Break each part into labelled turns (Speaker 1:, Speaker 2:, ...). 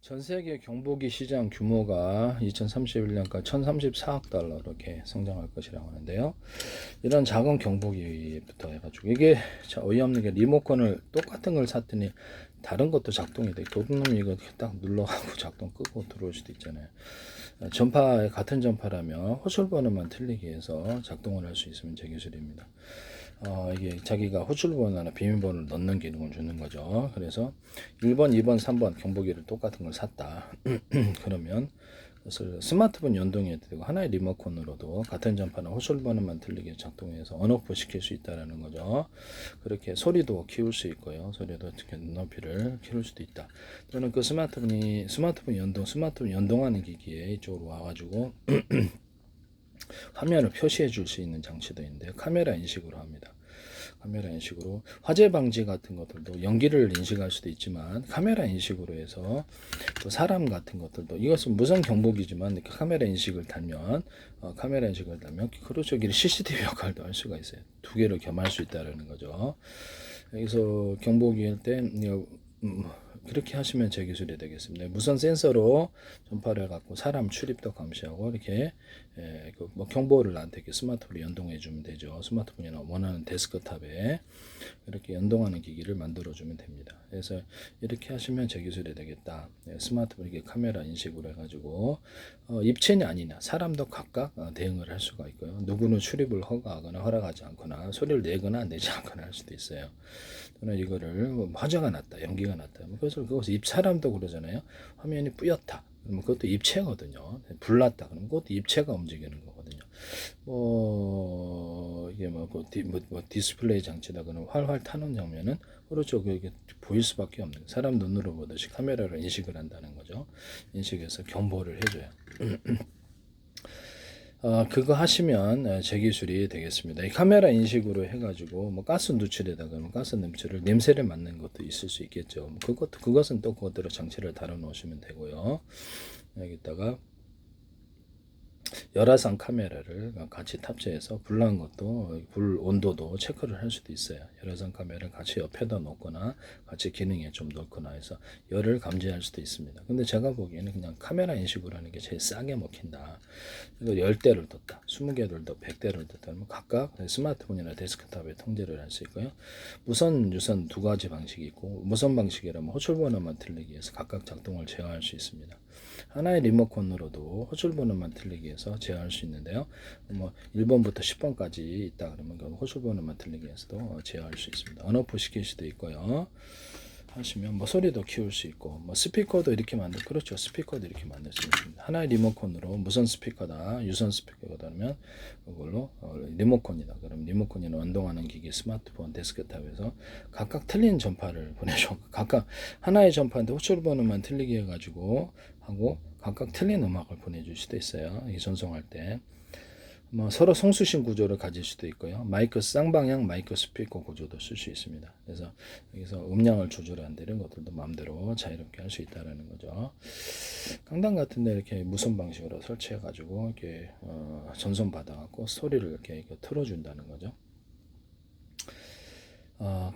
Speaker 1: 전 세계 경보기 시장 규모가 2031년까지 1034억 달러 이렇게 성장할 것이라고 하는데요. 이런 작은 경보기부터 해가지고 이게 어이없는 게 리모컨을 똑같은 걸 샀더니 다른 것도 작동이 돼. 도둑놈이 이거 딱 눌러가고 작동 끄고 들어올 수도 있잖아요. 전파 같은 전파라면 호출번호만 틀리게 해서 작동을 할 수 있으면 제 기술입니다. 이게 자기가 호출번호나 비밀번호를 넣는 기능을 주는 거죠. 그래서 1번, 2번, 3번 경보기를 똑같은 걸 샀다. 그러면 그것을 스마트폰 연동해도 되고 하나의 리모컨으로도 같은 전파나 호출번호만 틀리게 작동해서 언오프 시킬 수 있다는 거죠. 그렇게 소리도 키울 수 있고요. 소리도 어떻게 높이를 키울 수도 있다. 또는 그 스마트폰 연동하는 기기에 이쪽으로 와가지고 화면을 표시해 줄 수 있는 장치도 있는데 카메라 인식으로 합니다. 카메라 인식으로 화재 방지 같은 것들도 연기를 인식할 수도 있지만 카메라 인식으로 해서 또 사람 같은 것들도 이것은 무선 경보기지만 카메라 인식을 달면 그렇죠. CCTV 역할도 할 수가 있어요. 두 개를 겸할 수 있다는 거죠. 여기서 경보기 할 때 그렇게 하시면 제 기술이 되겠습니다. 무선 센서로 전파를 갖고 사람 출입도 감시하고 이렇게 뭐 경보를 나한테 이렇게 스마트폰에 연동해 주면 되죠. 스마트폰이나 원하는 데스크탑에 이렇게 연동하는 기기를 만들어 주면 됩니다. 그래서 이렇게 하시면 제 기술이 되겠다. 스마트폰 이렇게 카메라 인식으로 해가지고 입체냐 아니냐 사람도 각각 대응을 할 수가 있고요. 누구는 출입을 허가하거나 허락하지 않거나 소리를 내거나 내지 않거나 할 수도 있어요. 또는 이거를 화재가 났다, 연기가 났다. 그래서 그것을 사람도 그러잖아요. 화면이 뿌옇다. 그러면 그것도 입체거든요. 불났다. 그러면 그것도 입체가 움직이는 거거든요. 이게 디스플레이 장치다. 그러면 활활 타는 장면은 그렇죠. 그게 보일 수밖에 없는 거예요. 사람 눈으로 보듯이 카메라로 인식을 한다는 거죠. 인식해서 경보를 해줘요. 그거 하시면 제 기술이 되겠습니다. 이 카메라 인식으로 해가지고 뭐 가스 누출에다가 가스 누출을 냄새를 맡는 것도 있을 수 있겠죠. 그것은 또 그것대로 장치를 달아 놓으시면 되고요. 여기다가 열화상 카메라를 같이 탑재해서 불난 것도 불 온도도 체크를 할 수도 있어요. 열화상 카메라를 같이 옆에다 놓거나 같이 기능에 좀 놓거나 해서 열을 감지할 수도 있습니다. 근데 제가 보기에는 그냥 카메라 인식으로 하는 게 제일 싸게 먹힌다. 이거 10대를 뒀다, 20개를 더 100대를 뒀다 면 각각 스마트폰이나 데스크탑에 통제를 할 수 있고요. 무선, 유선 두 가지 방식이 있고 무선 방식이라면 호출번호만 틀리기 위해서 각각 작동을 제어할 수 있습니다. 하나의 리모컨으로도 호출번호만 틀리기 위해서 제어할 수 있는데요. 뭐 1번부터 10번까지 있다 그러면 그 호출번호만 틀리기 위해서도 제어할 수 있습니다. 언오프 시킬 수도 있고요. 하시면 뭐 소리도 키울 수 있고 뭐 스피커도 이렇게 그렇죠. 스피커도 이렇게 만들 수 있습니다. 하나의 리모컨으로 무선 스피커다, 유선 스피커다 하면 그걸로 리모컨이다. 그럼 리모컨이나 연동하는 기기, 스마트폰, 데스크탑에서 각각 틀린 전파를 보내줘. 각각 하나의 전파인데 호출번호만 틀리게 해가지고 하고 각각 틀린 음악을 보내줄 수도 있어요. 이 전송할 때. 뭐 서로 송수신 구조를 가질 수도 있고요. 마이크 쌍방향 마이크 스피커 구조도 쓸 수 있습니다. 그래서 여기서 음량을 조절한다 이런 것들도 마음대로 자유롭게 할 수 있다라는 거죠. 강당 같은데 이렇게 무선 방식으로 설치해가지고 이렇게 전송 받아갖고 소리를 이렇게 틀어준다는 거죠.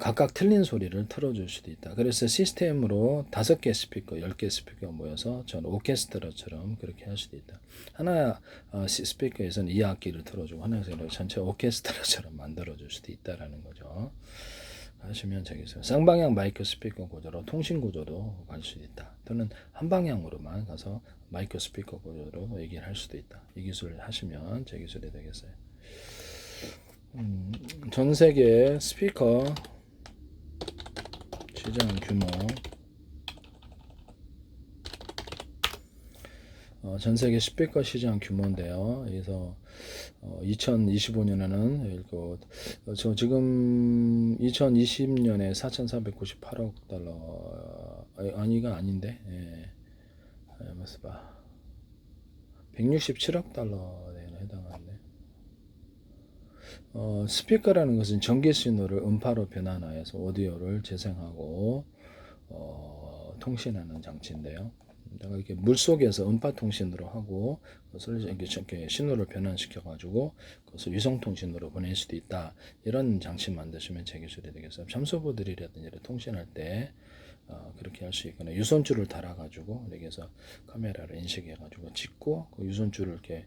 Speaker 1: 각각 틀린 소리를 틀어줄 수도 있다. 그래서 시스템으로 5개 스피커, 10개 스피커가 모여서 전 오케스트라처럼 그렇게 할 수도 있다. 하나 스피커에서는 2악기를 틀어주고 하나에서는 전체 오케스트라처럼 만들어줄 수도 있다라는 거죠. 하시면 되겠어요. 쌍방향 마이크 스피커 구조로 통신 구조도 갈 수 있다. 또는 한 방향으로만 가서 마이크 스피커 구조로 얘기를 할 수도 있다. 이 기술을 하시면 제 기술이 되겠어요. 전 세계 스피커 시장 규모 전 세계 스피커 시장 규모인데요. 그래서 2025년에는 저 지금 2020년에 4,498억 달러 아니가 아닌데 맞어 봐. 167억 달러에 해당하는데 스피커라는 것은 전기 신호를 음파로 변환하여서 오디오를 재생하고 통신하는 장치인데요. 이렇게 물 속에서 음파 통신으로 하고 그것을 이렇게 신호를 변환시켜 가지고 그것을 위성 통신으로 보낼 수도 있다. 이런 장치 만드시면 제 기술이 되겠어요. 잠수부들이라든지 통신할 때 그렇게 할 수 있거나 유선줄을 달아가지고 이렇게 해서 카메라를 인식해가지고 찍고 그 유선줄을 이렇게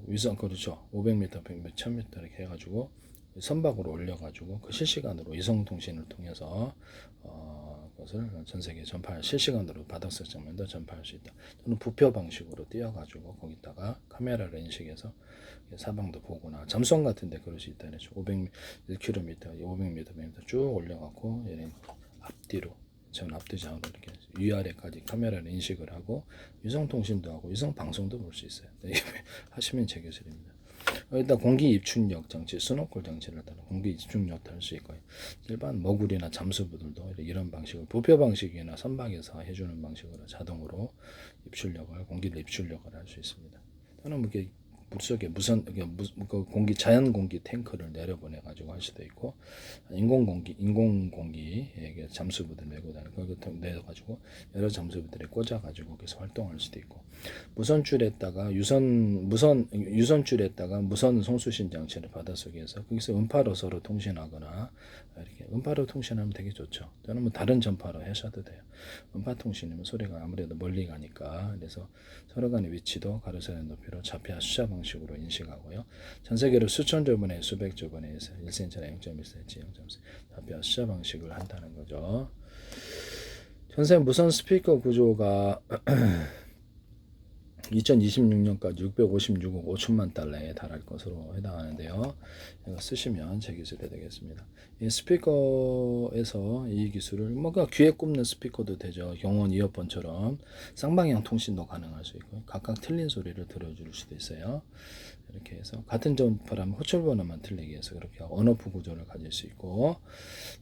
Speaker 1: 위성 그렇죠 500m, 100m, 1000m 이렇게 해가지고 선박으로 올려가지고 그 실시간으로 위성 통신을 통해서 그것을 전 세계에 전파할 실시간으로 바닥색 장면도 전파할 수 있다. 또는 부표 방식으로 띄워가지고 거기다가 카메라를 인식해서 사방도 보거나 잠수함 같은데 그럴 수 있다는 거죠. 1km, 500m, 100m 쭉 올려갖고 얘는 앞뒤로 전 앞뒤장으로 이렇게 위아래까지 카메라를 인식을 하고 위성 통신도 하고 위성 방송도 볼 수 있어요. 하시면 제 기술입니다. 일단 공기 입출력 장치, 스노클 장치를 따라 공기 입출력도 할 수 있고요. 일반 머구리나 잠수부들도 이런 방식을 부표 방식이나 선박에서 해주는 방식으로 자동으로 입출력을 공기를 입출력을 할 수 있습니다. 또는 뭐 이렇게 물속에 공기 자연 공기 탱크를 내려보내 가지고 할 수도 있고 인공 공기 잠수부들 메고 다니는 거기서 내려 가지고 여러 잠수부들에 꽂아 가지고 거기서 활동할 수도 있고 무선줄에다가 유선줄에다가 무선 송수신 장치를 바닷속에서 거기서 음파로 서로 통신하거나 이렇게 음파로 통신하면 되게 좋죠. 또는 뭐 다른 전파로 하셔도 돼요. 음파 통신이면 소리가 아무래도 멀리 가니까 그래서 서로 간의 위치도 가로세로 높이로 좌표 숫자 방식으로 인식하고요. 전 세계로 수천 조 번에 수백 조 번에 1cm나 0.1cm, 0.4 좌표 숫자 방식을 한다는 거죠. 전세 무선 스피커 구조가 2026년까지 656억 5천만 달러에 달할 것으로 해당하는데요. 이거 쓰시면 제 기술이 되겠습니다. 이 스피커에서 이 기술을 뭔가 귀에 꼽는 스피커도 되죠. 경원 이어폰처럼 쌍방향 통신도 가능할 수 있고 각각 틀린 소리를 들어줄 수도 있어요. 이렇게 해서 같은 전파라면 호출 번호만 틀리게 해서 그렇게 언어프 구조를 가질 수 있고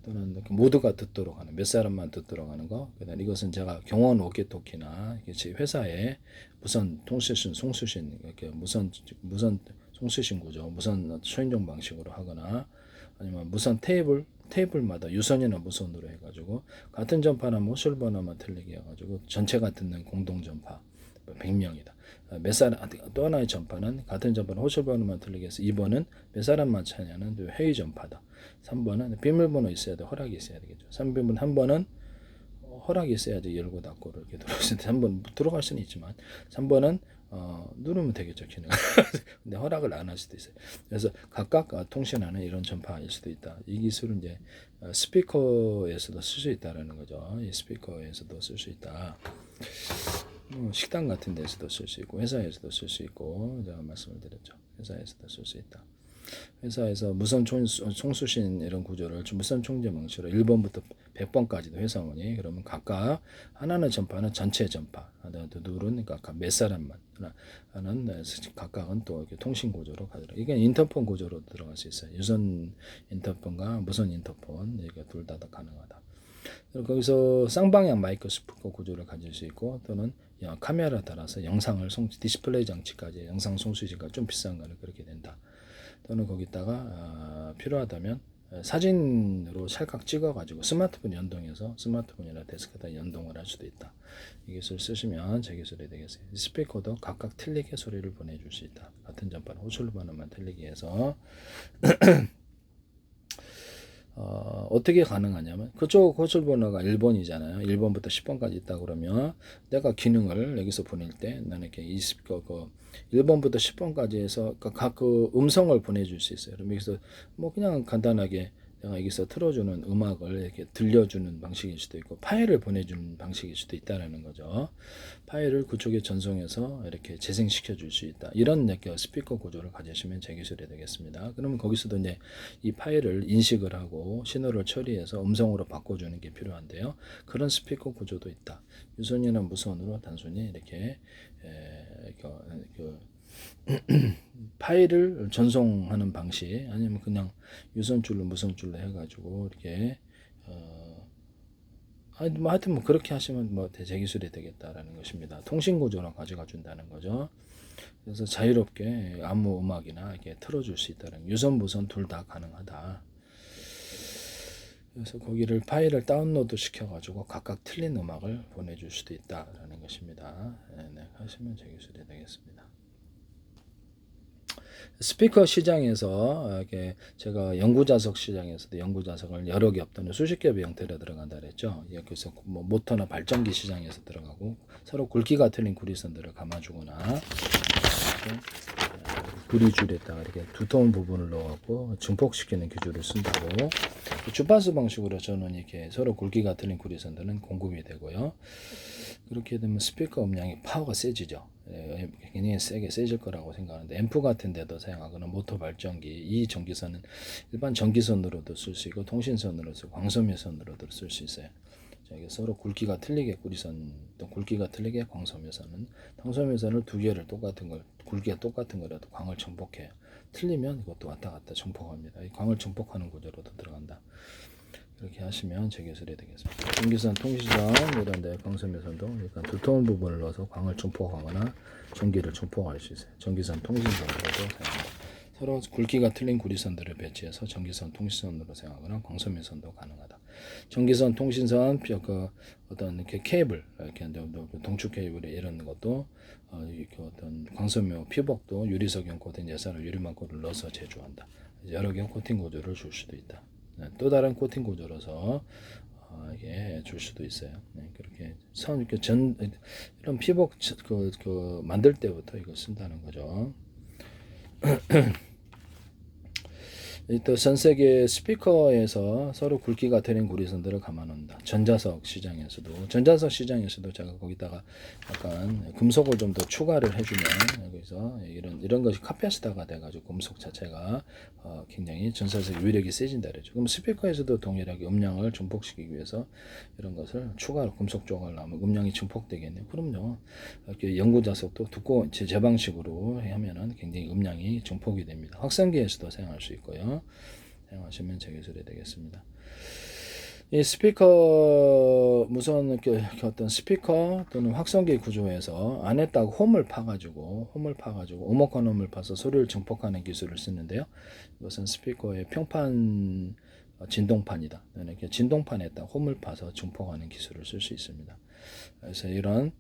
Speaker 1: 또는 모두가 듣도록 하는 몇 사람만 듣도록 하는 거. 그다음 이것은 제가 경원 오키토키나 제 회사에 무선 통수신 송수신 이렇게 무선 송수신 구조, 무선 초인종 방식으로 하거나 아니면 무선 테이블마다 유선이나 무선으로 해가지고 같은 전파라면 호출 번호만 틀리게 해가지고 전체가 듣는 공동 전파 100명이다. 몇 사람 또 하나의 전파는 같은 전파는 호출 번호만 틀리게 해서 2번은 몇 사람만 차냐는 회의 전파다. 3번은 비밀번호 있어야 돼. 허락이 있어야 되겠죠. 3번은 한 번은 허락이 있어야지 열고 닫고 이렇게 들어갈 수 있는데 3번 들어갈 수는 있지만 3번은 누르면 되겠죠 기능. 근데 허락을 안 할 수도 있어요. 그래서 각각 통신하는 이런 전파일 수도 있다. 이 기술은 이제 스피커에서도 쓸 수 있다라는 거죠. 이 스피커에서도 쓸 수 있다. 식당 같은 데서도 쓸 수 있고 회사에서도 쓸 수 있고 제가 말씀을 드렸죠. 회사에서도 쓸 수 있다. 회사에서 무선 송수신 이런 구조를 무선 총재 방식으로 1번부터 100번까지도 회사원이 그러면 각각 하나는 전파는 전체 전파 둘은 각각 몇 사람만 하는 각각은 또 이렇게 통신 구조로 가더라. 이게 인터폰 구조로 들어갈 수 있어요. 유선 인터폰과 무선 인터폰 이게 둘 다 가능하다. 거기서 쌍방향 마이크 스피커 구조를 가질 수 있고 또는 카메라 따라서 영상을 디스플레이 장치까지 영상 송수시가 좀 비싼 거는 그렇게 된다. 또는 거기다가 필요하다면 사진으로 찰칵 찍어가지고 스마트폰 연동해서 스마트폰이나 데스크에다 연동을 할 수도 있다. 이 기술 쓰시면 제 기술이 되겠어요. 스피커도 각각 틀리게 소리를 보내줄 수 있다. 같은 전파는 호출 번호만 틀리게 해서 어떻게 가능하냐면 그쪽 호출 번호가 1번이잖아요. 1번부터 10번까지 있다 그러면 내가 기능을 여기서 보낼 때 나는 이렇게 이 스피커 1번부터 10번까지 해서 각 그 음성을 보내줄 수 있어요. 그럼 여기서 뭐 그냥 간단하게 내가 여기서 틀어주는 음악을 이렇게 들려주는 방식일 수도 있고 파일을 보내주는 방식일 수도 있다라는 거죠. 파일을 그쪽에 전송해서 이렇게 재생시켜 줄 수 있다. 이런 스피커 구조를 가지시면 제 기술이 되겠습니다. 그러면 거기서도 이제 이 파일을 인식을 하고 신호를 처리해서 음성으로 바꿔주는 게 필요한데요. 그런 스피커 구조도 있다. 유선이나 무선으로 단순히 이렇게 파일을 전송하는 방식 아니면 그냥 유선줄로 무선줄로 해가지고 이렇게 하여튼 뭐 그렇게 하시면 뭐 대기술이 되겠다라는 것입니다. 통신 구조로 가져가 준다는 거죠. 그래서 자유롭게 아무 음악이나 이렇게 틀어줄 수 있다는 유선 무선 둘 다 가능하다. 그래서 거기를 파일을 다운로드 시켜가지고 각각 틀린 음악을 보내줄 수도 있다라는 것입니다. 네, 하시면 제 기술이 되겠습니다. 스피커 시장에서 이렇게 제가 연구자석 시장에서도 연구자석을 여러 겹 또는 수십 겹의 형태로 들어간다 그랬죠. 예, 그래서 뭐 모터나 발전기 시장에서 들어가고 서로 굵기가 틀린 구리선들을 감아주거나 구리줄에다가 이렇게 두터운 부분을 넣어갖고 증폭시키는 기술을 쓴다고. 주파수 방식으로 저는 이렇게 서로 굵기가 틀린 구리선들은 공급이 되고요. 그렇게 되면 스피커 음량이 파워가 세지죠. 굉장히 세게 세질 거라고 생각하는데 앰프 같은 데도 사용하거나 모터 발전기 이 전기선은 일반 전기선으로도 쓸 수 있고 통신선으로도 광섬유선으로도 쓸 수 있어요. 이게 서로 굵기가 틀리게 구리선 또 굵기가 틀리게 광섬유선은 광섬유선을 두 개를 똑같은 걸 굵기가 똑같은 거라도 광을 증폭해요. 틀리면 이것도 왔다 갔다 증폭합니다. 이 광을 증폭하는 구조로도 들어간다. 그렇게 하시면 제 기술이 되겠습니다. 전기선, 통신선 이런 데 광섬유선도 약간 두터운 부분을 넣어서 광을 증폭하거나 전기를 증폭할 수 있어요. 전기선, 통신선으로도 사용합니다. 서로 굵기가 틀린 구리선들을 배치해서 전기선, 통신선으로 사용하거나 광섬유선도 가능하다. 전기선, 통신선, 그 어떤 이렇게 케이블, 이렇게 동축 케이블 이런 것도 이렇게 어떤 광섬유 피복도 유리석용 코팅 예산을 유리망고를 넣어서 제조한다. 여러 개 코팅 구조를 줄 수도 있다. 또 다른 코팅 구조로서 이게 줄 수도 있어요. 네, 그렇게 이렇게 이런 피복 그 만들 때부터 이거 쓴다는 거죠. 또 전 세계 스피커에서 서로 굵기가 틀린 구리선들을 감아놓는다. 전자석 시장에서도 제가 거기다가 약간 금속을 좀 더 추가를 해주면 여기서 이런 것이 카파시터가 돼가지고 금속 자체가 굉장히 전사적 유력이 세진다 그러죠. 그럼 스피커에서도 동일하게 음량을 증폭시키기 위해서 이런 것을 추가로 금속 조각을 넣으면 음량이 증폭되겠네요. 그럼요. 이렇게 연구자석도 두꺼운 제 방식으로 하면은 굉장히 음량이 증폭이 됩니다. 확성기에서도 사용할 수 있고요. 사용하시면 제 기술이 되겠습니다. 이 스피커 무선 어떤 스피커 또는 확성기 구조에서 안에다가 홈을 파가지고 오목한 홈을 파서 소리를 증폭하는 기술을 쓰는데요. 이것은 스피커의 평판 진동판이다. 이렇게 진동판에다 홈을 파서 증폭하는 기술을 쓸 수 있습니다. 그래서 이런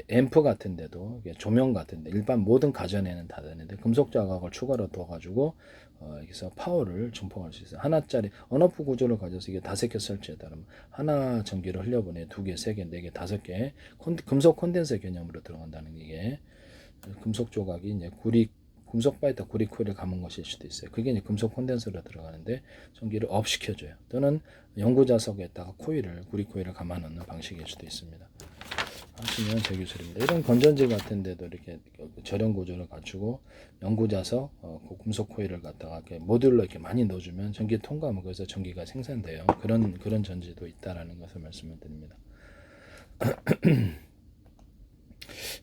Speaker 1: 앰프 같은데도 조명 같은데 일반 모든 가전에는 다 되는데 금속 자각을 추가로 둬가지고 여기서 파워를 증폭할 수 있어요. 하나짜리 언오프 구조를 가져서 이게 5개 설치했다면 하나 전기를 흘려보내 2개, 3개, 4개, 5개 금속 콘덴서 개념으로 들어간다는 게 금속 조각이 이제 금속 바에다 구리 코일을 감은 것일 수도 있어요. 그게 이제 금속 콘덴서로 들어가는데 전기를 업 시켜줘요. 또는 연구자석에다가 구리 코일을 감아 놓는 방식일 수도 있습니다. 하시면 제 기술입니다. 이런 건전지 같은 데도 이렇게 절연 구조를 갖추고 연구자석 금속 코일을 갖다가 이렇게 모듈로 이렇게 많이 넣어주면 전기 통과하면 거기서 전기가 생산돼요. 그런 전지도 있다라는 것을 말씀을 드립니다.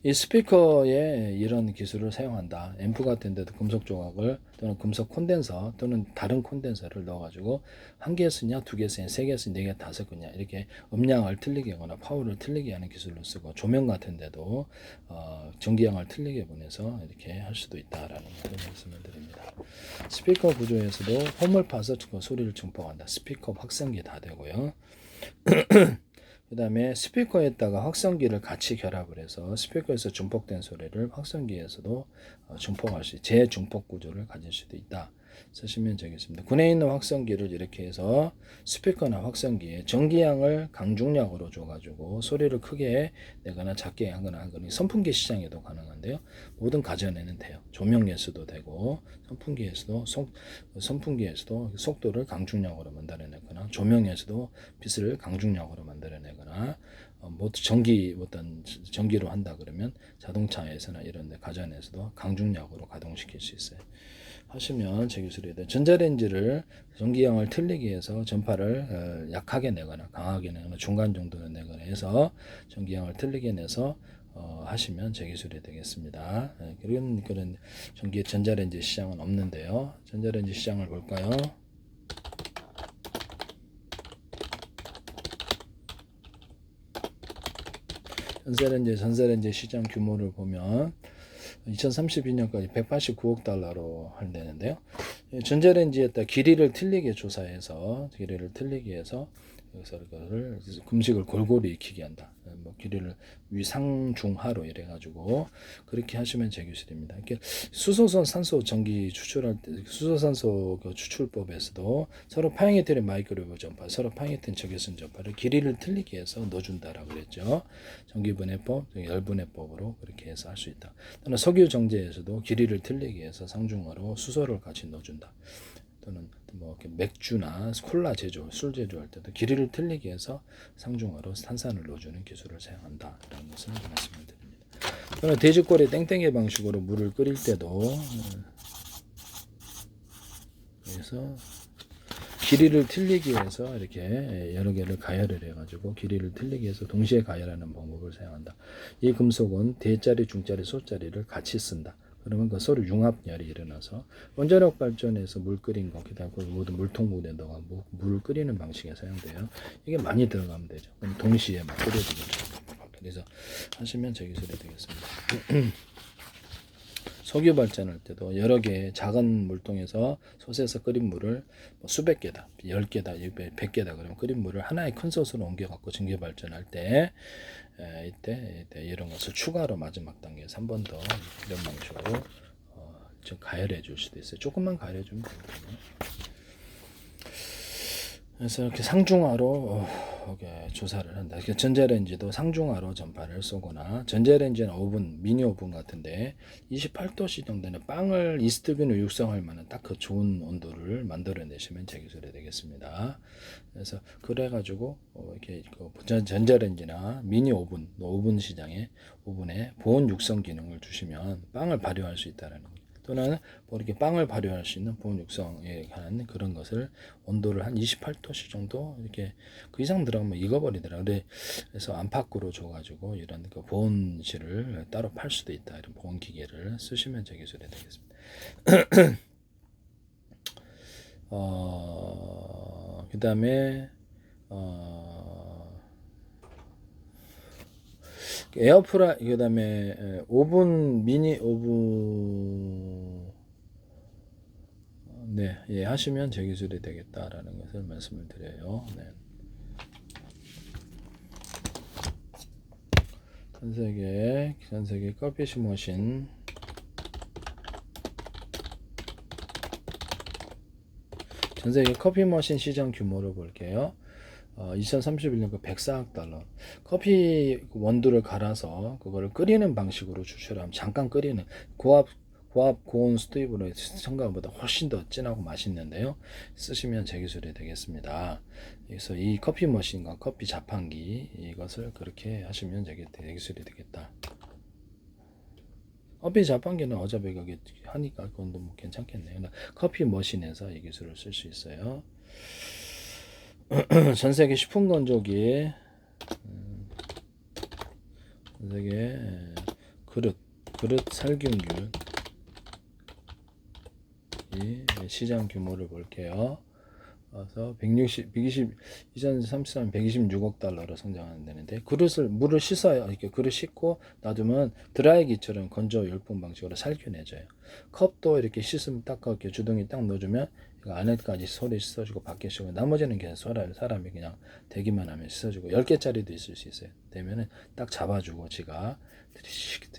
Speaker 1: 이 스피커에 이런 기술을 사용한다. 앰프 같은 데도 금속 조각을 또는 금속 콘덴서 또는 다른 콘덴서를 넣어가지고 한 개 쓰냐, 2개 쓰냐, 3개 쓰냐, 4개, 5개냐 이렇게 음량을 틀리게 하거나 파워를 틀리게 하는 기술을 쓰고 조명 같은 데도 전기량을 틀리게 보내서 이렇게 할 수도 있다라는 것을 말씀을 드립니다. 스피커 구조에서도 홈을 파서 소리를 증폭한다. 스피커 확성기 다 되고요. 그 다음에 스피커에다가 확성기를 같이 결합을 해서 스피커에서 증폭된 소리를 확성기에서도 증폭할 수 있는 재증폭 구조를 가질 수도 있다. 쓰시면 되겠습니다. 군에 있는 확성기를 이렇게 해서 스피커나 확성기에 전기량을 강중량으로 줘가지고 소리를 크게 내거나 작게 하거나 선풍기 시장에도 가능한데요. 모든 가전에는 돼요. 조명에서도 되고 선풍기에서도 속도를 강중량으로 만들어내거나 조명에서도 빛을 강중량으로 만들어내거나 모두 전기로 한다 그러면 자동차에서나 이런 데 가전에서도 강중량으로 가동시킬 수 있어요. 하시면 제 기술이 돼. 전자레인지를 전기량을 틀리게 해서 전파를 약하게 내거나 강하게 내거나 중간 정도로 내거나 해서 전기량을 틀리게 내서 하시면 제 기술이 되겠습니다. 그런 전자레인지 시장은 없는데요. 전자레인지 시장을 볼까요? 전자레인지 시장 규모를 보면 2032년까지 189억 달러로 한다는데요. 전자레인지에다 길이를 틀리게 조사해서 길이를 틀리게 해서 그래서 이거를 금식을 골고루 익히게 한다. 뭐 길이를 위상중하로 이래 가지고 그렇게 하시면 제기술입니다. 이렇게 수소선 산소 전기 추출할 때 수소산소 그 추출법에서도 서로 파행에테린 마이크로웨이브 전파, 서로 파행에테린 적외선 전파를 길이를 틀리게 해서 넣어준다라고 그랬죠. 전기분해법, 열분해법으로 그렇게 해서 할 수 있다. 또는 석유 정제에서도 길이를 틀리게 해서 상중하로 수소를 같이 넣어준다. 또는 뭐 이렇게 맥주나 콜라 제조, 술 제조할 때도 길이를 틀리게 해서 상중하로 탄산을 넣어주는 기술을 사용한다라는 것을 말씀을 드립니다. 또는 돼지꼬리 땡땡이 방식으로 물을 끓일 때도 그래서 길이를 틀리기 위해서 이렇게 여러 개를 가열을 해가지고 길이를 틀리기 위해서 동시에 가열하는 방법을 사용한다. 이 금속은 대자리, 중자리, 소자리를 같이 쓴다. 그러면 그 서로 융합열이 일어나서 원자력 발전에서 물 끓인 거, 그다음 그 모든 물통물에 넣어 물을 끓이는 방식에 사용돼요. 이게 많이 들어가면 되죠. 그럼 동시에 막 끓여지겠죠. 그래서 하시면 제 기술이 되겠습니다. 석유 발전할 때도 여러 개의 작은 물통에서 솥에서 끓인 물을 뭐 수백 개다, 10개다, 100개다 그러면 끓인 물을 하나의 큰 솥으로 옮겨갖고 전기 발전할 때 이때 이런 것을 추가로 마지막 단계에서 한 번 더 이런 방식으로 좀 가열해 줄 수도 있어요. 조금만 가열해 주면 되거든요. 그래서 이렇게 상중하로 조사를 한다. 전자레인지도 상중하로 전파를 쏘거나 전자레인지는 오븐, 미니 오븐 같은데 28도씨 정도는 빵을 이스트균을 육성할 만한 딱 그 좋은 온도를 만들어내시면 제 기술이 되겠습니다. 그래서 그래가지고 이렇게 전자레인지나 미니 오븐, 오븐 시장에 오븐에 보온 육성 기능을 주시면 빵을 발효할 수 있다는 거예요. 또는 뭐 이렇게 빵을 발효할 수 있는 보온 육성에 관한 그런 것을 온도를 한 28도씨 정도 이렇게 그 이상 들어가면 익어버리더라. 그래서 안팎으로 줘가지고 이런 그 보온실을 따로 팔 수도 있다. 이런 보온 기계를 쓰시면 제 기술이 되겠습니다. 그 다음에 에어프라이 그다음에 오븐 미니 오븐 네, 예, 하시면 제 기술이 되겠다라는 것을 말씀을 드려요. 네. 전 세계 커피 머신 전 세계 커피 머신 시장 규모를 볼게요. 2031년 그 104억 달러. 커피 원두를 갈아서 그거를 끓이는 방식으로 추출하면 잠깐 끓이는 고압 고온 스티브로 생각보다 훨씬 더 진하고 맛있는데요. 쓰시면 제 기술이 되겠습니다. 그래서 이 커피 머신과 커피 자판기 이것을 그렇게 하시면 제 기술이 되겠다. 커피 자판기는 어차피 거기 하니까 그건 뭐 괜찮겠네요. 커피 머신에서 이 기술을 쓸 수 있어요. 전 세계 식품 건조기, 전 세계 그릇 살균율 이 시장 규모를 볼게요. 그래서 2033년 126억 달러로 성장한다는데 물을 씻어요. 이렇게 그릇 씻고 놔두면 드라이기처럼 건조 열풍 방식으로 살균해져요. 컵도 이렇게 씻으면 딱 이렇게 주둥이 딱 넣어주면 안에까지 소리 씻어주고 밖에 씻고 나머지는 그냥 사람이 그냥 대기만 하면 씻어주고 10개짜리도 있을 수 있어요. 되면은 딱 잡아주고 지가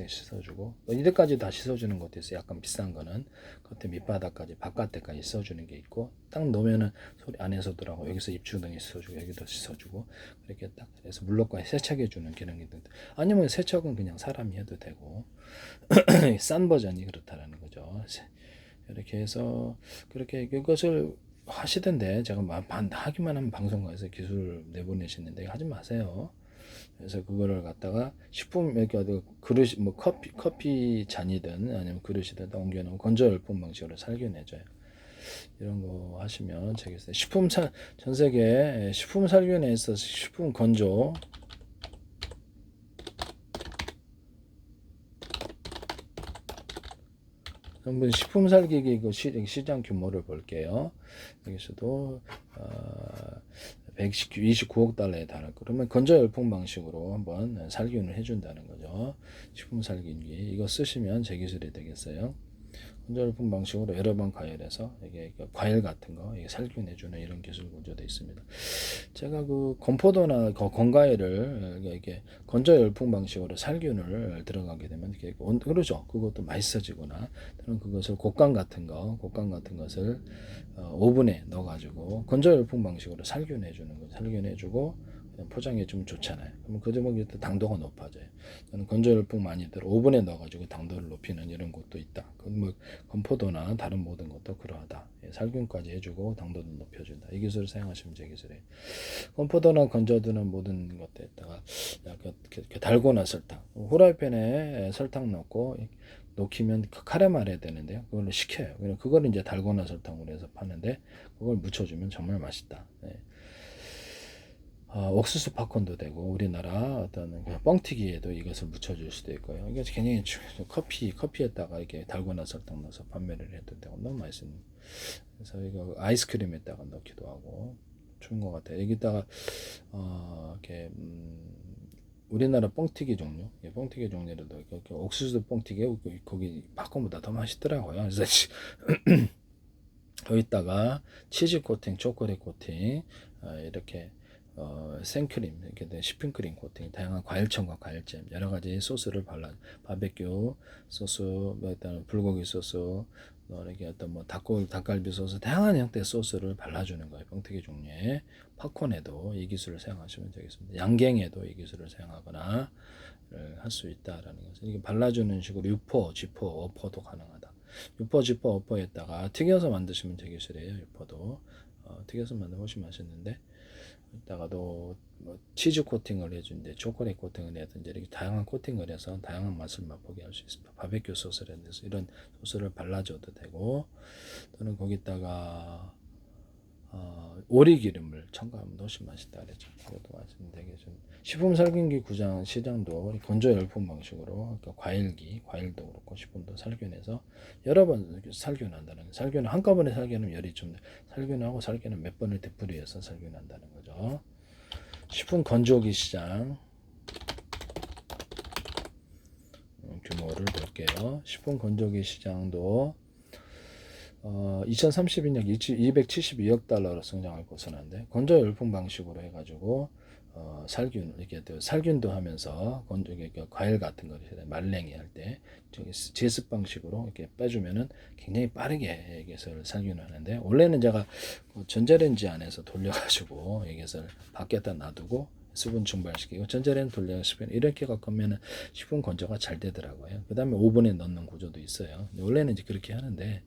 Speaker 1: 씻어주고 이때까지 다 씻어주는 것도 있어요. 약간 비싼 거는 겉에 밑바닥까지 바깥에까지 씻어주는 게 있고 딱 놓으면은 소리 안에서 들어가고 여기서 입주둥이 씻어주고 여기도 씻어주고 그렇게 딱 해서 물로까지 세척해주는 기능이 있는데 아니면 세척은 그냥 사람이 해도 되고 싼 버전이 그렇다라는 거죠. 이렇게 해서 그렇게 이것을 하시던데 제가 하기만 하면 방송국에서 기술 내보내시는데 하지 마세요. 그래서 그거를 갖다가 식품 이렇게 그릇 뭐 커피 잔이든 아니면 그릇이든 옮겨놓은 건조 열풍 방식으로 살균해줘요. 이런 거 하시면 되겠어요. 전 세계 식품 살균에서 식품 건조 한번 식품 살기기 그 시장 규모를 볼게요. 여기서도 129억 달러에 달할 거. 그러면 건조 열풍 방식으로 한번 살균을 해준다는 거죠. 식품 살균기 이거 쓰시면 제 기술이 되겠어요. 건조열풍 방식으로 여러 번 가열해서 이게 과일 같은 거 이게 살균해주는 이런 기술 구조도 있습니다. 제가 그 건포도나 건과일을 이게 건조열풍 방식으로 살균을 들어가게 되면 이렇게 그러죠. 그것도 맛있어지거나 또는 그것을 곡간 같은 것을 오븐에 넣어가지고 건조열풍 방식으로 살균해주는 거, 살균해주고 포장해 주면 좋잖아요. 그러면 그 제목이 또 당도가 높아져요. 저는 건조열풍 많이들 오븐에 넣어가지고 당도를 높이는 이런 것도 있다. 뭐 건포도나 다른 모든 것도 그러하다. 살균까지 해주고 당도도 높여준다. 이 기술을 사용하시면 제 기술이에요. 건포도나 건조두는 모든 것에다가 약간 달고나 설탕, 후라이팬에 설탕 넣고 녹이면 카레말해야 되는데요. 그걸로 식혀요. 그걸 이제 달고나 설탕으로 해서 파는데 그걸 묻혀주면 정말 맛있다. 네. 옥수수 팝콘도 되고 우리나라 어떤 뻥튀기에도 이것을 묻혀줄 수도 있고요. 이게 굉장히 커피에다가 이렇게 달고나 설탕 넣어서 판매를 해도 되고 너무 맛있습니다. 그래서 이거 아이스크림에다가 넣기도 하고 좋은 것 같아요. 여기다가 이렇게 우리나라 뻥튀기 종류, 뻥튀기 종류로도 옥수수 뻥튀기 거기 팝콘보다 더 맛있더라고요. 그래서 거기다가 치즈 코팅, 초콜릿 코팅 이렇게 생크림, 이렇게 휘핑크림 코팅, 다양한 과일청과 과일잼, 여러 가지 소스를 발라, 바베큐 소스, 일단 불고기 소스, 이렇게 어떤 뭐 닭갈비 소스, 다양한 형태의 소스를 발라주는 거예요. 뻥튀기 종류에 팝콘에도 이 기술을 사용하시면 되겠습니다. 양갱에도 이 기술을 사용하거나 할 수 있다라는 것을 이게 발라주는 식으로 유포, 지포, 어포도 가능하다. 유포, 지포, 어포에다가 튀겨서 만드시면 되게 기술이에요. 유포도 튀겨서 만들면 훨씬 맛있는데. 이따가도 뭐 치즈 코팅을 해준대, 초콜릿 코팅을 해든지 이렇게 다양한 코팅을 해서 다양한 맛을 맛보게 할 수 있습니다. 바베큐 소스를 해서 이런 소스를 발라줘도 되고 또는 거기다가 오리 기름을 첨가하면 훨씬 맛있다 그랬죠. 그것도 맛있는 되게 좀 식품 살균기 구장 시장도 건조 열풍 방식으로 그러니까 과일도 그렇고 식품도 살균해서 여러 번 살균한다는 거. 살균을 한꺼번에 살균하면 열이 좀 살균하고 살균은 몇 번을 되풀이해서 살균한다는 거죠. 식품 건조기 시장 규모를 볼게요. 식품 건조기 시장도 2032년 272억 달러로 성장할 것은 한데 건조 열풍 방식으로 해가지고 살균 이렇게 살균도 하면서 건조기 과일 같은 거 말랭이 할 때 제습 방식으로 이렇게 빼주면은 굉장히 빠르게 이것을 살균하는데 원래는 제가 전자레인지 안에서 돌려가지고 이것을 밖에다 놔두고 수분 증발시키고 전자레인지 돌려서 이렇게 가면은 식품 건조가 잘 되더라고요. 그 다음에 오븐에 넣는 구조도 있어요. 원래는 이제 그렇게 하는데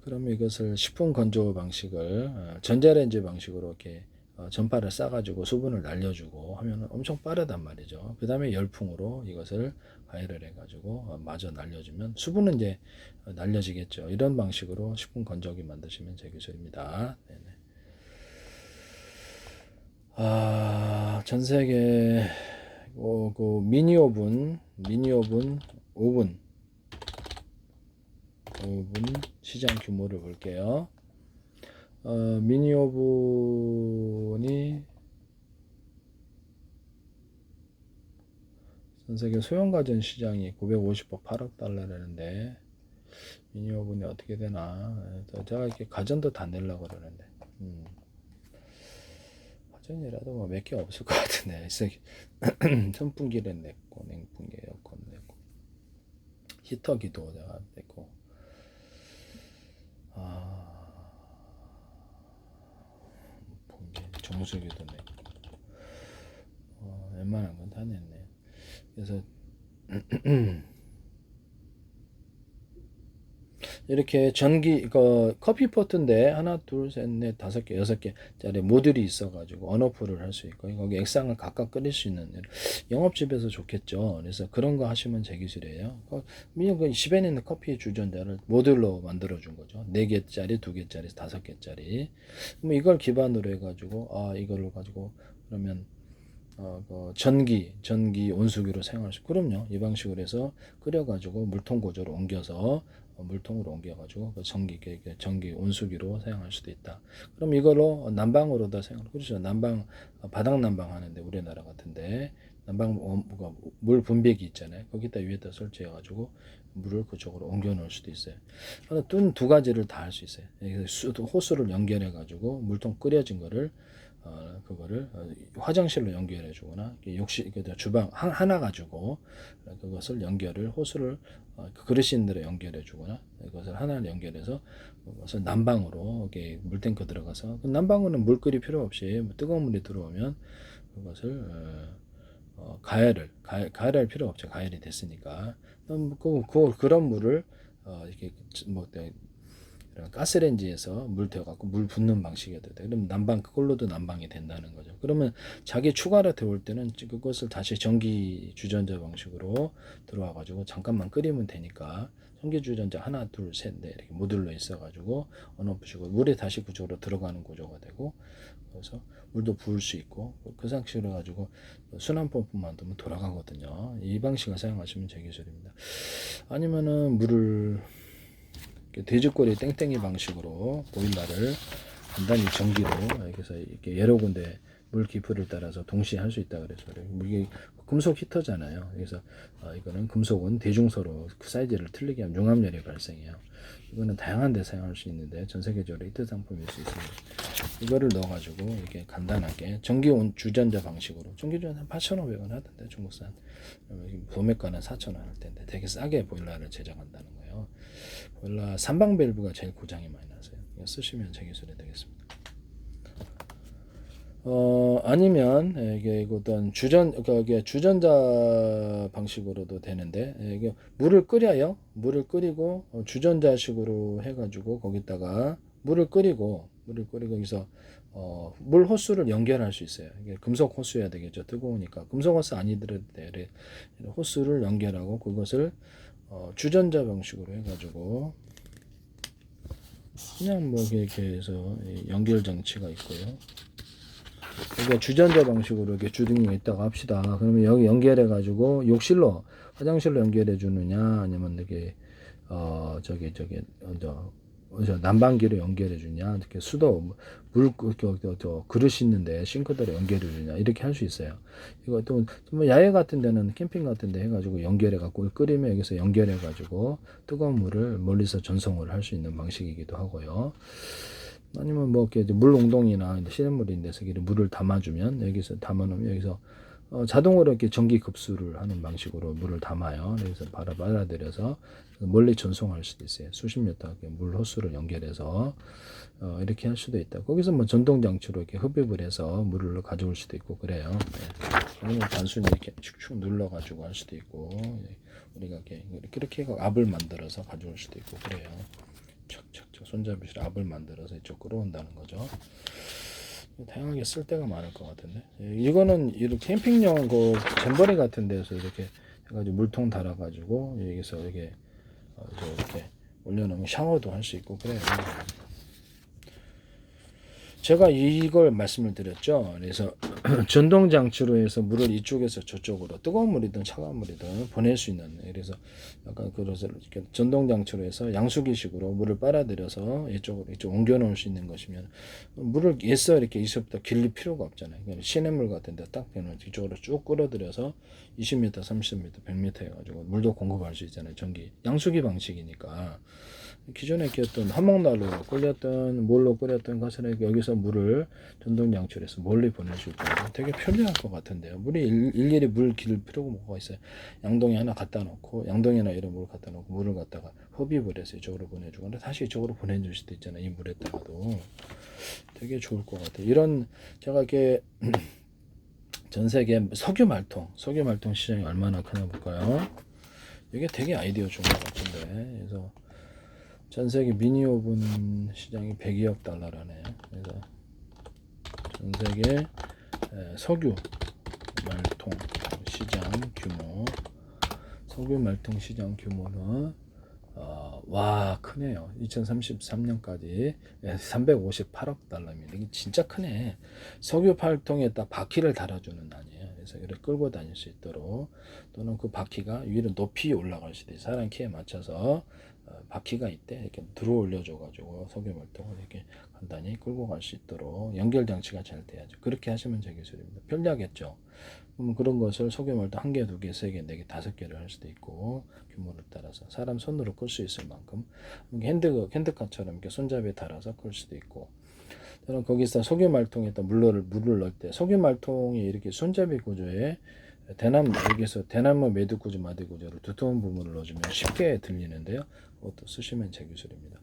Speaker 1: 그러면 이것을 식품 건조 방식을 전자레인지 방식으로 이렇게 전파를 싸가지고 수분을 날려주고 하면 엄청 빠르단 말이죠. 그 다음에 열풍으로 이것을 가열을 해가지고 마저 날려주면 수분은 이제 날려지겠죠. 이런 방식으로 식품 건조기 만드시면 제 기술입니다. 네네. 전 세계 그 미니 오븐 오븐 시장 규모를 볼게요. 미니 오븐이 전 세계 소형가전 시장이 950억 8억 달러라는데 미니 오븐이 어떻게 되나? 제가 이렇게 가전도 다 내려고 그러는데 가전이라도 뭐 몇 개 없을 것 같은데 선풍기를 냈고 냉풍기 에어컨 냈고 히터기도 내가 냈고 정수기도 냈고 웬만한 건 다 냈네. 그래서 이렇게 전기 커피포트인데 하나 둘셋넷 다섯 개 여섯 개짜리 모듈이 있어가지고 언오프를 할 수 있고 거기 액상을 각각 끓일 수 있는 영업집에서 좋겠죠. 그래서 그런 거 하시면 제 기술이에요. 그 집에 있는 커피 주전자를 모듈로 만들어 준 거죠. 4개짜리 2개짜리 5개짜리 뭐 이걸 기반으로 해가지고 이걸로 가지고 그러면 전기 온수기로 사용할 수. 그럼요. 이 방식으로 해서 끓여가지고 물통 구조로 옮겨서 물통으로 옮겨가지고 그 전기 온수기로 사용할 수도 있다. 그럼 이걸로 난방으로다 사용. 그렇죠. 난방 바닥 난방 하는데 우리나라 같은데 물 분배기 있잖아요. 거기다 위에다 설치해 가지고 물을 그쪽으로 옮겨 놓을 수도 있어요. 또는 두 가지를 다 할 수 있어요. 호스를 연결해 가지고 물통 끓여진 거를 그거를 화장실로 연결해 주거나 욕실 주방 하나 가지고 그것을 연결을 호스를 그릇 있는 데로 연결해 주거나 그것을 하나를 연결해서 그것을 난방으로 이렇게 물탱크 들어가서 난방으로는 물 끓일 필요 없이 뜨거운 물이 들어오면 그것을 가열할 필요 없죠. 가열이 됐으니까 그런 물을 이렇게 이런 가스레인지에서 물 데워갖고 물 붓는 방식이어도 돼. 그럼 난방 그걸로도 난방이 된다는 거죠. 그러면 자기 추가로 데울 때는 그것을 다시 전기 주전자 방식으로 들어와가지고 잠깐만 끓이면 되니까 전기 주전자 하나 둘 셋 넷 이렇게 모듈로 있어가지고 온오프식으로 물에 다시 그쪽으로 들어가는 구조가 되고 그래서 물도 부을 수 있고 그 상식으로 가지고 순환 펌프만 두면 돌아가거든요. 이 방식을 사용하시면 제 기술입니다. 아니면은 물을 돼지꼬리 땡땡이 방식으로 보일러를 간단히 전기로 이렇게 여러 군데 물 기프를 따라서 동시에 할 수 있다 그래서 이게 금속 히터잖아요. 그래서 이거는 금속은 대중소로 그 사이즈를 틀리게 하면 융합열이 발생해요. 이거는 다양한 데 사용할 수 있는데 전 세계적으로 히트 상품일 수 있습니다. 이거를 넣어가지고 이렇게 간단하게 전기 주전자 방식으로 전기 주전자 8,500원 하던데 중국산 도매가는 4,000원 할 텐데 되게 싸게 보일러를 제작한다는 거예요. 보일러 삼방 밸브가 제일 고장이 많이 나서요. 이거 쓰시면 제 기술이 되겠습니다. 아니면 이게 어떤 주전자 방식으로도 되는데 이게 물을 끓여요. 물을 끓이고 주전자식으로 해가지고 거기다가 물을 끓이고 여기서 물 호스를 연결할 수 있어요. 이게 금속 호스여야 되겠죠. 뜨거우니까 금속 호스 아니더라도 돼. 호스를 연결하고 그것을 주전자 방식으로 해가지고 그냥 뭐 이렇게 해서 연결 장치가 있고요. 그러니까 주전자 방식으로 이렇게 주둥이가 있다고 합시다. 그러면 여기 연결해 가지고 욕실로 화장실로 연결해 주느냐 아니면 이렇게 난방기로 연결해 주냐 이렇게 수도 물 그릇 있는데 싱크대로 연결해 주냐 이렇게 할 수 있어요. 이거 또 야외 같은 데는 캠핑 같은 데 해가지고 연결해 갖고 끓이면 여기서 연결해 가지고 뜨거운 물을 멀리서 전송을 할 수 있는 방식이기도 하고요. 아니면 뭐 이렇게 물 웅덩이나 시냇물인 데서 물을 담아주면 여기서 담아놓으면 여기서 자동으로 이렇게 전기 급수를 하는 방식으로 물을 담아요. 여기서 바로 빨아들여서 멀리 전송할 수도 있어요. 수십 미터 물 호스를 연결해서 이렇게 할 수도 있다. 거기서 뭐 전동 장치로 이렇게 흡입을 해서 물을 가져올 수도 있고 그래요. 네. 아니면 단순히 이렇게 축축 눌러가지고 할 수도 있고 우리가 이렇게 압을 만들어서 가져올 수도 있고 그래요. 척척척 손잡이실 압을 만들어서 이쪽 끌어온다는 거죠. 다양하게 쓸 데가 많을 것 같은데 이거는 이렇게 캠핑용 그 잼버리 같은 데서 이렇게 해가지고 물통 달아가지고 여기서 이렇게 올려놓으면 샤워도 할 수 있고 그래요. 제가 이걸 말씀을 드렸죠. 그래서 전동 장치로 해서 물을 이쪽에서 저쪽으로 뜨거운 물이든 차가운 물이든 보낼 수 있는 그래서 약간 그래서 이렇게 전동 장치로 해서 양수기식으로 물을 빨아들여서 이쪽 옮겨 놓을 수 있는 것이면 물을 이렇게 이서부터 길릴 필요가 없잖아요. 그러니까 시냇물 같은데 딱 되는 이쪽으로 쭉 끌어들여서 20m, 30m, 100m 해가지고 물도 공급할 수 있잖아요. 전기 양수기 방식이니까. 기존에 이렇게 어떤 화목난로 끓였던 뭘로 끓였던 것을 여기서 물을 전동 장치로 해서 멀리 보낼 수 있고 되게 편리할 것 같은데요. 물이 일일이 물 기를 필요가 뭐가 있어요. 양동이 하나 갖다 놓고 양동이나 이런 물을 갖다 놓고 물을 갖다가 흡입을 해서 이쪽으로 보내주고 다시 이쪽으로 보내줄 수도 있잖아요. 이 물에다가도 되게 좋을 것 같아요. 이런 제가 이렇게 전 세계 석유 말통 시장이 얼마나 크나 볼까요? 이게 되게 아이디어 좋은 것 같은데 그래서 전 세계 미니 오븐 시장이 102억 달러라네요. 그래서 전 세계 석유 말통 시장 규모는 와 크네요. 2033년까지 358억 달러입니다. 이게 진짜 크네. 석유 팔통에 딱 바퀴를 달아주는 아니에요. 해서 이렇게 끌고 다닐 수 있도록 또는 그 바퀴가 위로 높이 올라갈 수도 있어요. 사람 키에 맞춰서 바퀴가 있대 이렇게 들어 올려줘 가지고 석유말통을 이렇게 간단히 끌고 갈 수 있도록 연결 장치가 잘 돼야죠. 그렇게 하시면 제 기술입니다. 편리하겠죠. 그럼 그런 것을 석유말통 1개, 2개, 3개, 4개, 5개를 할 수도 있고 규모를 따라서 사람 손으로 끌 수 있을 만큼 핸드카처럼 이렇게 손잡이에 달아서 끌 수도 있고 저는 거기서 석유말통에다 물을 넣을 때 석유말통이 이렇게 손잡이 구조에 여기서 대나무 매듭 구조, 마디 구조로 두터운 부분을 넣어주면 쉽게 들리는데요. 그것도 쓰시면 제 기술입니다.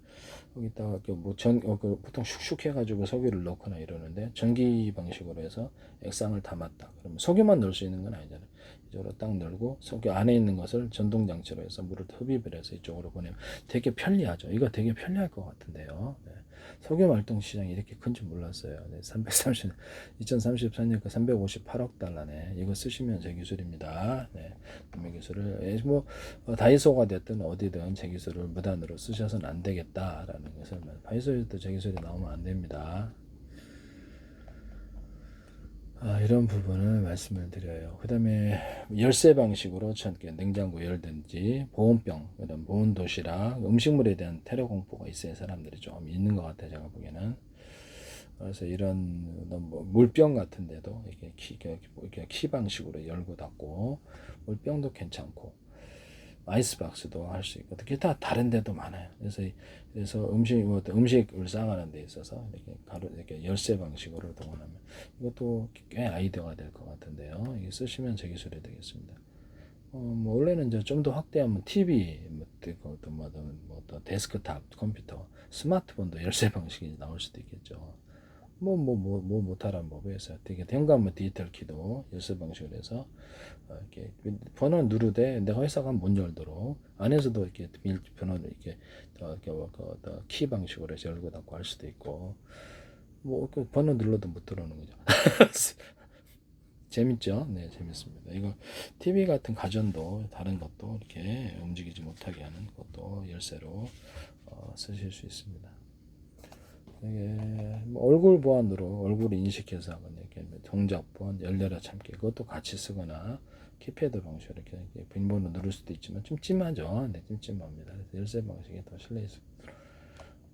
Speaker 1: 거기다가 보통 슉슉 해가지고 석유를 넣거나 이러는데 전기 방식으로 해서 액상을 담았다. 그러면 석유만 넣을 수 있는 건 아니잖아요. 이쪽으로 딱 넣고 석유 안에 있는 것을 전동 장치로 해서 물을 흡입을 해서 이쪽으로 보내면 되게 편리하죠. 이거 되게 편리할 것 같은데요. 네. 석유말통 시장이 이렇게 큰 줄 몰랐어요. 네, 2034년 그 358억 달러네. 이거 쓰시면 제 기술입니다. 네, 구매 기술을 다이소가 됐든 어디든 제 기술을 무단으로 쓰셔서는 안 되겠다라는 것을 다이소에도 제 기술이 나오면 안 됩니다. 이런 부분을 말씀을 드려요. 그 다음에 열쇠 방식으로 냉장고 열든지 보온병, 그다음 보온 도시락, 음식물에 대한 테러 공포가 있어야 사람들이 좀 있는 것 같아요. 제가 보기에는. 그래서 이런 물병 같은데도 이렇게 키 방식으로 열고 닫고 물병도 괜찮고 아이스박스도 할 수 있고 특히 다 다른 데도 많아요. 그래서 음식을 싸가는 데 있어서 이렇게 열쇠 방식으로 동원하면 이것도 꽤 아이디어가 될 것 같은데요. 이게 쓰시면 제 기술이 되겠습니다. 원래는 이제 좀 더 확대하면 TV, 또 데스크탑 컴퓨터, 스마트폰도 열쇠 방식이 나올 수도 있겠죠. 못하란 법에서 되게 현관문 디지털 키도 열쇠 방식으로 해서 이렇게 번호 누르되 내가 회사 가면 문 열도록 안에서도 이렇게 번호를 이렇게 키 방식으로 해서 열고 닫고 할 수도 있고 그 번호 눌러도 못 들어오는 거죠. 재밌죠? 네, 재밌습니다. 이거 TV 같은 가전도 다른 것도 이렇게 움직이지 못하게 하는 것도 열쇠로 쓰실 수 있습니다. 이게 얼굴 보안으로 얼굴을 인식해서 하거든요. 이렇게 동작 보안, 열려라 참기 그것도 같이 쓰거나 키패드 방식으로 이렇게 빈번호 누를 수도 있지만 좀 찜하죠. 네, 찜찜합니다. 그래서 열쇠 방식이 더 신뢰 있습니다.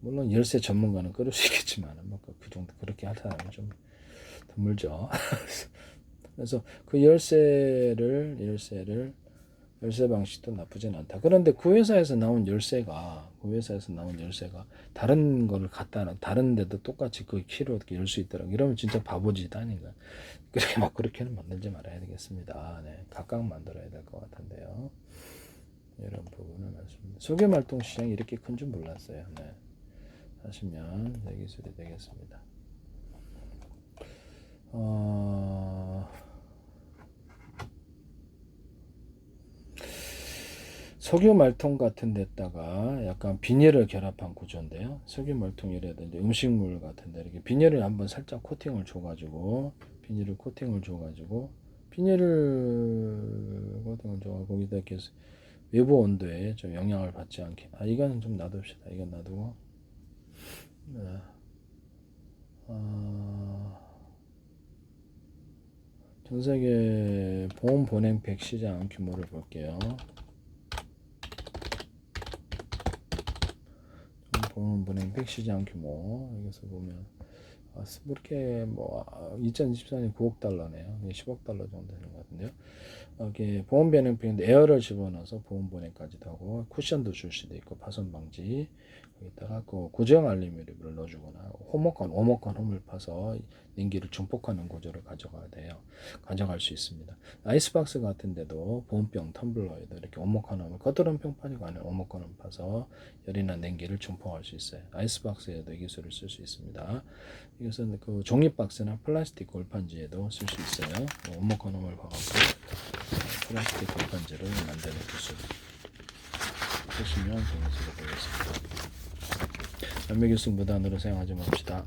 Speaker 1: 물론 열쇠 전문가는 끌을 수 있겠지만 그 정도 그렇게 할 사람은 좀 드물죠. 그래서 그 열쇠 방식도 나쁘진 않다. 그런데 그 회사에서 나온 열쇠가 다른 거를 다른 데도 똑같이 그 키로 이렇게 열 수 있더라고. 이러면 진짜 바보짓 아닌가. 그렇게는 만들지 말아야 되겠습니다. 네, 각각 만들어야 될 것 같은데요. 이런 부분을 말씀드립니다. 석유말통 시장이 이렇게 큰 줄 몰랐어요. 네. 하시면 내 기술이 되겠습니다. 석유말통 같은 데다가 약간 비닐을 결합한 구조인데요. 석유말통이라든지 음식물 같은 데 이렇게 비닐을 한번 살짝 코팅을 줘가지고 거기다 이렇게 외부 온도에 좀 영향을 받지 않게 이거는 좀 놔둡시다. 이건 놔두고 전세계 보험 보냉팩 시장 규모를 볼게요. 보험 보냉팩 시장 규모 여기서 보면 그렇게 2024년 9억 달러네요. 10억 달러 정도 되는 것 같은데요. 이게 보험 보냉팩인데 에어를 집어넣어서 보험 보냉까지도 하고 쿠션도 줄 수도 있고 파손 방지 거기다가 그 고정 알루미늄을 넣어주거나 오목관 홈을 파서 냉기를 증폭하는 구조를 가져갈 수 있습니다. 아이스박스 같은 데도 보온병 텀블러에도 이렇게 오목관 홈을 겉으로는 평판이고 안에 오목관 홈을 파서 열이나 냉기를 증폭할 수 있어요. 아이스박스에도 이 기술을 쓸 수 있습니다. 이것은 그 종이박스나 플라스틱 골판지에도 쓸 수 있어요. 오목관 홈을 봐갖고 플라스틱 골판지를 만드는 기술 보시면 재밌을 것 같습니다. 연매교수 무단으로 사용하지 맙시다.